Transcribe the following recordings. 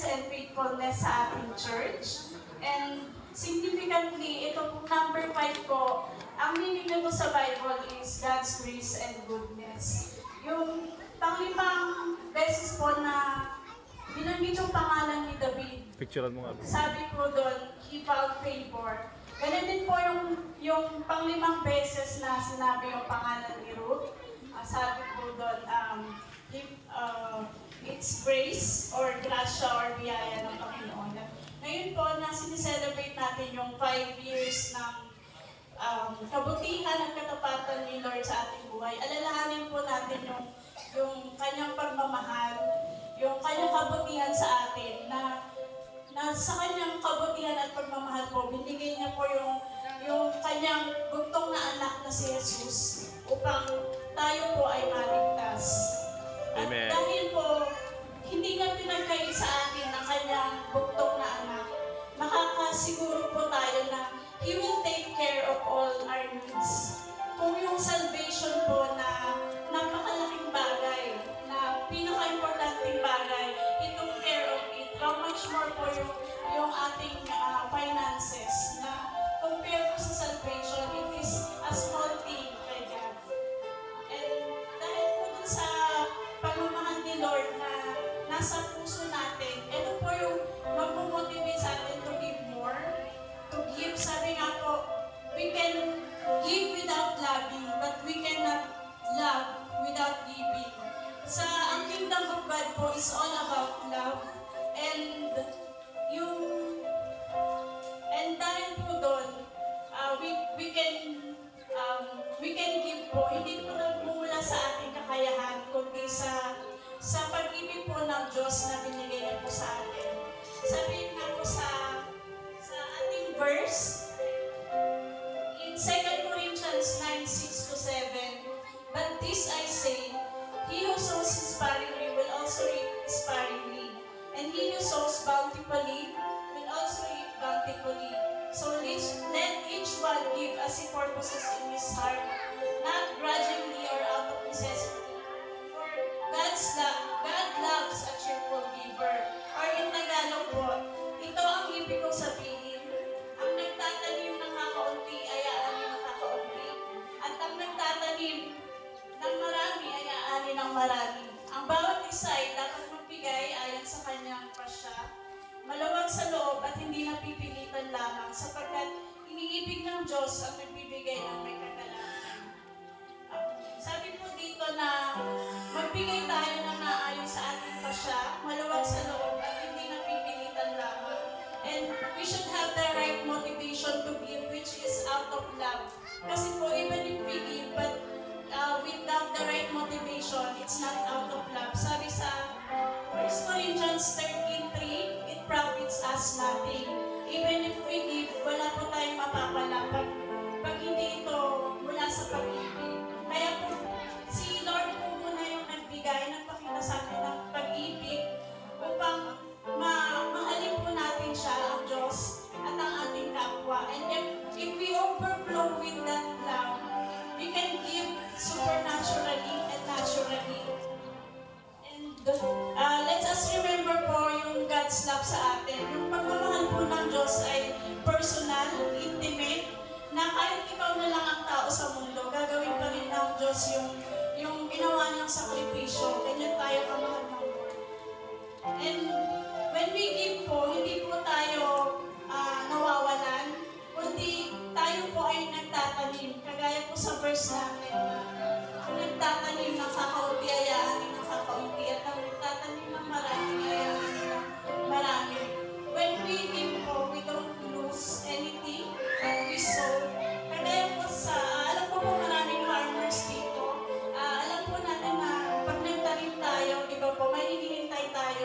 goodness and faithfulness sa ating church. And significantly, ito po number 5 po, ang meaning nito sa Bible is God's grace and goodness. Yung panglimang beses po na binanggit yung pangalan ni David, Picturean mo nga. sabi po doon, he found favor. Ganun din po yung panglimang beses na sinabi yung pangalan ni Ruth. Sabi po doon, it's grace or gracia or biyaya ng Panginoon. Ngayon po, na sinicelebrate natin yung 5 years ng kabutihan at katapatan ni Lord sa ating buhay. Alalahanin po natin yung kanyang pagmamahal, yung kanyang kabutihan sa atin, na sa kanyang kabutihan at pagmamahal po, binigay niya po yung kanyang bugtong na anak na si Jesus upang tayo po ay maligtas. Amen. At dahil po, hindi niya pinagkain sa atin ang kanyang bugtong na anak, makakasiguro po tayo na He will take care of all our needs. Kung yung salvation po na napakalaking bagay, na pinaka-importanting bagay, He took care of it. How much more po yung ating finances na compare po sa salvation, it is a small thing kay God. And dahil po dun sa pagmamahal ni Lord na nasa puso natin, ito po yung magpumotivate sa atin to give more, to give. Sabi nga po, we can give without loving, but we cannot love without giving. Ang kingdom of God po is all about love. And dahil po doon, we can give po, hindi po nagmumula sa ating kakayahan, kundi sa pag-ibig po ng Diyos na binigay niya po sa atin. Sabihin nga po sa ating verse, in 2 Corinthians 9:6-7, but this I say, he who sows sparingly will also reap sparingly, and he who sows bountifully will also reap bountifully. So let each one give as he purposes in his heart, not grudgingly or out of necessity. For God loves a cheerful giver. Or in Tagalog po, ito ang ibig kong sabihin. Ang nagtatanim ng kakaunti ay aani ng kakaunti. At ang nagtatanim ng marami ay aani ng marami. Ang bawat isa ay dapat magbigay ayon sa kanyang pasya, maluwag sa loob at hindi napipilitan lamang, sapagkat iniibig ng Diyos ang nagbibigay ng may kagalakan. Sabi po dito na magbigay tayo ng naayon sa ating pasya, maluwag sa loob at hindi napipilitan lamang. And we should have the right motivation to give, which is out of love. Kasi po, even if we give, but without the right motivation, it's not out of love. Sabi sa 1 Corinthians 13:3, it profits us nothing. Even if we give, wala po tayong mapapala pag hindi ito mula sa pag-ibig. Kaya po, si Lord po muna yung nagbigay, nagpakita sa atin ng pag-ibig upang mahalin po natin siya, ang Diyos, at ang ating kapwa. And if we overflow with that love, we can give supernaturally and naturally. And let us remember po yung God's love sa atin. Yung pagmamahal po ng Diyos ay personal, intimate, na kahit ikaw na lang ang tao sa mundo, gagawin pa rin ng Diyos yung ginawa niyang sakripisyo. Ganyan tayo kamahal ng Lord. And when we give po, hindi po tayo nawawalan, kundi tayo po ay nagtatanim. Kagaya po sa verse natin, ang nagtatanim ng kakaunti ay aanin ng kakaunti, at ang nagtatanim ng marami ay aanin ng marami. When we give po, we don't lose anything that we sow. Kagaya po alam po maraming farmers dito, alam po natin na pag nagtanim tayo, di ba po, may hinihintay tayo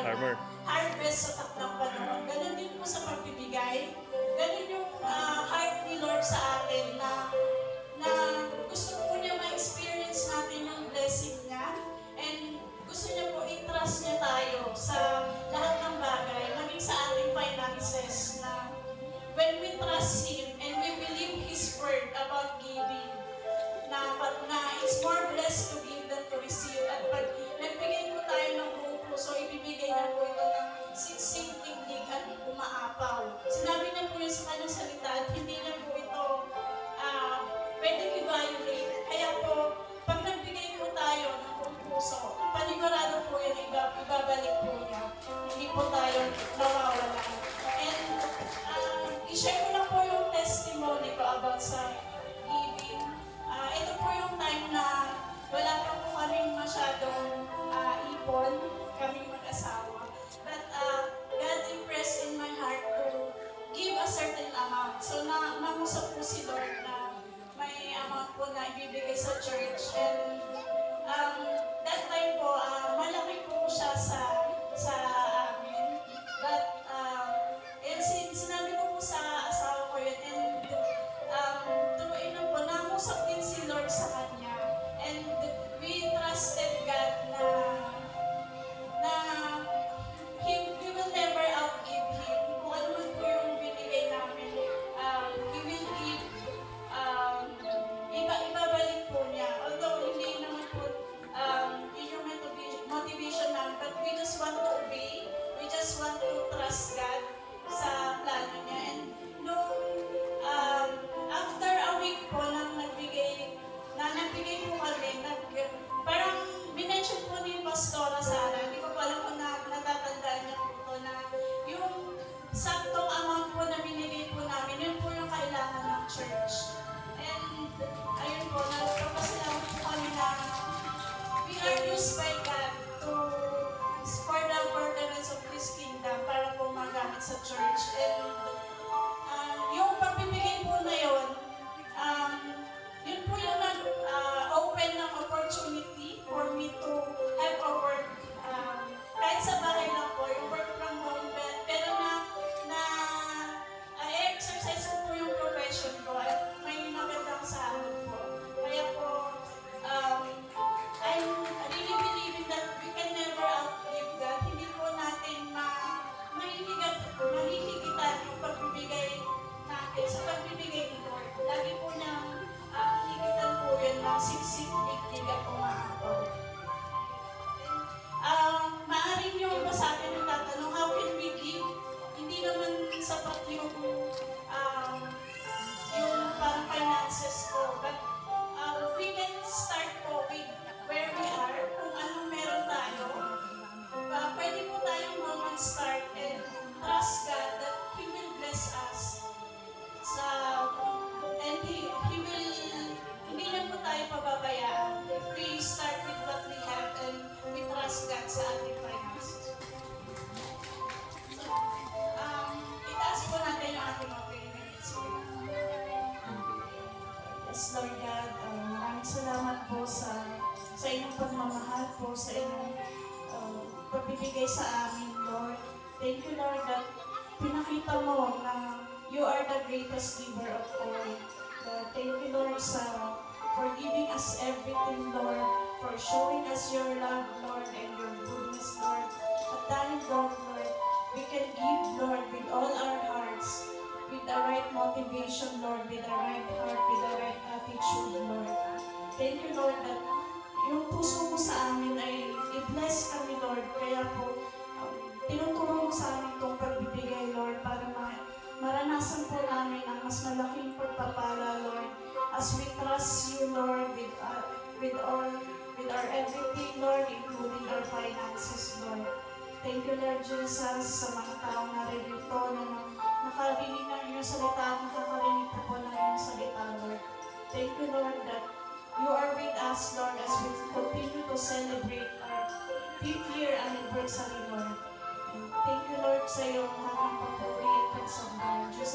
harvest sa takdang panahon. Ganun din po sa pagbibigay. Ganun yung heart ni Lord sa atin na gusto po niya ma-experience natin yung blessing niya, and gusto niya po i-trust niya tayo sa lahat ng bagay, maging sa ating finances, na when we trust Him and we believe His word about giving, na it's more blessed to give than to receive. At pag nagbigay po tayo ng buong puso, ibibigay niya po ito ng siksik, digdig at umaapaw. Sinabi niya po yun sa kanyang salita at hindi niya po ito pwedeng i-violate. Kaya po, pag nagbigay po tayo ng buong puso, panigurado po yan, ibabalik po niya. Hindi po tayo nawawala. And i-share ko lang po yung testimony ko about sa giving. Ito po yung time na wala pa po kaming masyadong ipon, kaming mag-asawa. But God impressed in my heart to give a certain amount. So nangusap po si Lord na may amount po na ibibigay sa church. And that time po, malaki po siya sa amin. But sinabi ko po sa asawa ko yun. And tumain na po, nangusap din si Lord sa kanya. And we trusted God na we will never outgive Him. Kung ano man po yung binigay namin, He will give, ibabalik po niya. Although hindi naman po yun yung motivation namin, but we just want to obey. We just want to trust God sa plano niya. And nung after a week po nang nagbigay po kami, parang minention po ni Pastora Sara, hindi ko po alam kung natatandaan niya po ito, na yung saktong amount po na binigay po namin, yun po yung kailangan ng church. And ayun po, nagpapasalamat po kami na we are used by God for the furtherance of His kingdom para po magamit sa church. And yung pagbibigay po na yun, yun po yung open ng opportunity for me to have a work. Kahit sa bahay lang po, yung work from home, pero exercise ko po yung profession ko at may magandang sahod po. Kaya po, I'm really believing that we can never outgive God. Hindi po natin mahihigitan yung pagbibigay natin sa pagbibigay ni Lord. Lagi po niyang higitan po yun ng siksik, digdig at umaapaw. Maaaring yung iba sa atin yung tatanong, how can we give? Hindi naman sapat yung parang finances ko. But we can start po with where we are, kung anong meron tayo. Pwede po tayong mag-start and trust God that He will bless us. And He will, hindi na po tayo pababayaan. We start with what we have and we trust God sa ating finances. So, itaas po natin yung ating opening minutes. Yes, Lord God, maraming salamat po sa inyong pagmamahal po, sa inyong pagbibigay sa amin, Lord. Thank you, Lord, that pinakita mo na you are the greatest giver of all. Thank you, Lord, for giving us everything, Lord, for showing us your love, Lord, and your goodness, Lord. At dahil, Lord, we can give, Lord, with all our hearts, with the right motivation, Lord, with the right heart, with the right attitude, Lord. Thank you, Lord, that yung puso mo sa amin ay i-bless kami, Lord. Kaya po, tinuturo mo sa amin itong pagbibigay, Lord, para maranasan po namin ang mas malaking pagpapala, Lord, as we trust you, Lord, with our everything, Lord, including our finances, Lord. Thank you, Lord Jesus, sa mga taong naririto na nakarinig ng iyong salita at nakakarinig po ng iyong salita, Lord. Thank you, Lord, that you are with us, Lord, as we continue to celebrate our 5th year anniversary, Lord. And thank you, Lord, sa iyong hangang papuri at pagsamba. In Jesus'